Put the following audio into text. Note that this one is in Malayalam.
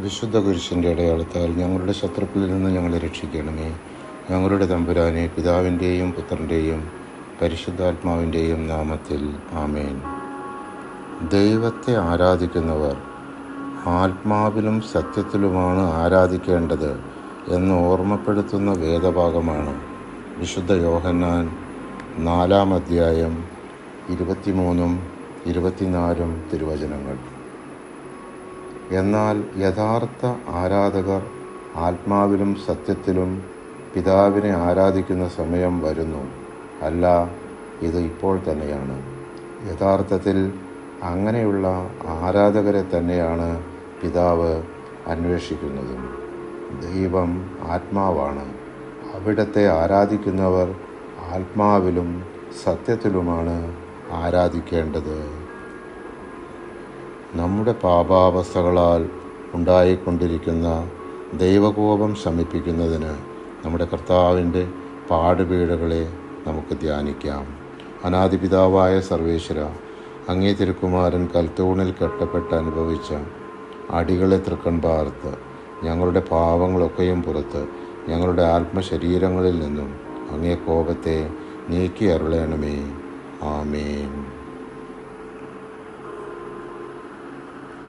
വിശുദ്ധ കുരിശിൻ്റെ അടയാളത്താൽ ഞങ്ങളുടെ ശത്രുക്കളിൽ നിന്ന് ഞങ്ങളെ രക്ഷിക്കണമേ. ഞങ്ങളുടെ തമ്പുരാനെ, പിതാവിൻ്റെയും പുത്രൻ്റെയും പരിശുദ്ധാത്മാവിൻ്റെയും നാമത്തിൽ ആമേൻ. ദൈവത്തെ ആരാധിക്കുന്നവർ ആത്മാവിലും സത്യത്തിലുമാണ് ആരാധിക്കേണ്ടത് എന്ന് ഓർമ്മപ്പെടുത്തുന്ന വേദഭാഗമാണ് വിശുദ്ധ യോഹന്നാൻ 4-ാം അധ്യായം 23-24 തിരുവചനങ്ങൾ. എന്നാൽ യഥാർത്ഥ ആരാധകർ ആത്മാവിലും സത്യത്തിലും പിതാവിനെ ആരാധിക്കുന്ന സമയം വരുന്നു. അല്ല, ഇത് ഇപ്പോൾ തന്നെയാണ്. യഥാർത്ഥത്തിൽ അങ്ങനെയുള്ള ആരാധകരെ തന്നെയാണ് പിതാവ് അന്വേഷിക്കുന്നതും. ദൈവം ആത്മാവാണ്. അവിടത്തെ ആരാധിക്കുന്നവർ ആത്മാവിലും സത്യത്തിലുമാണ് ആരാധിക്കേണ്ടത്. നമ്മുടെ പാപാവസ്ഥകളാൽ ഉണ്ടായിക്കൊണ്ടിരിക്കുന്ന ദൈവകോപം ശമിപ്പിക്കുന്നതിന് നമ്മുടെ കർത്താവിൻ്റെ പാടുപീടുകളെ നമുക്ക് ധ്യാനിക്കാം. അനാദിപിതാവായ സർവേശ്വര, അങ്ങേ തിരുക്കുമാരൻ കൽത്തൂണിൽ കെട്ടപ്പെട്ട് അനുഭവിച്ച അടികളെ തൃക്കൺ പാർത്ത് ഞങ്ങളുടെ പാവങ്ങളൊക്കെയും പുറത്ത് ഞങ്ങളുടെ ആത്മശരീരങ്ങളിൽ നിന്നും അങ്ങേ കോപത്തെ നീക്കി അരുളണമേ. ആമേൻ.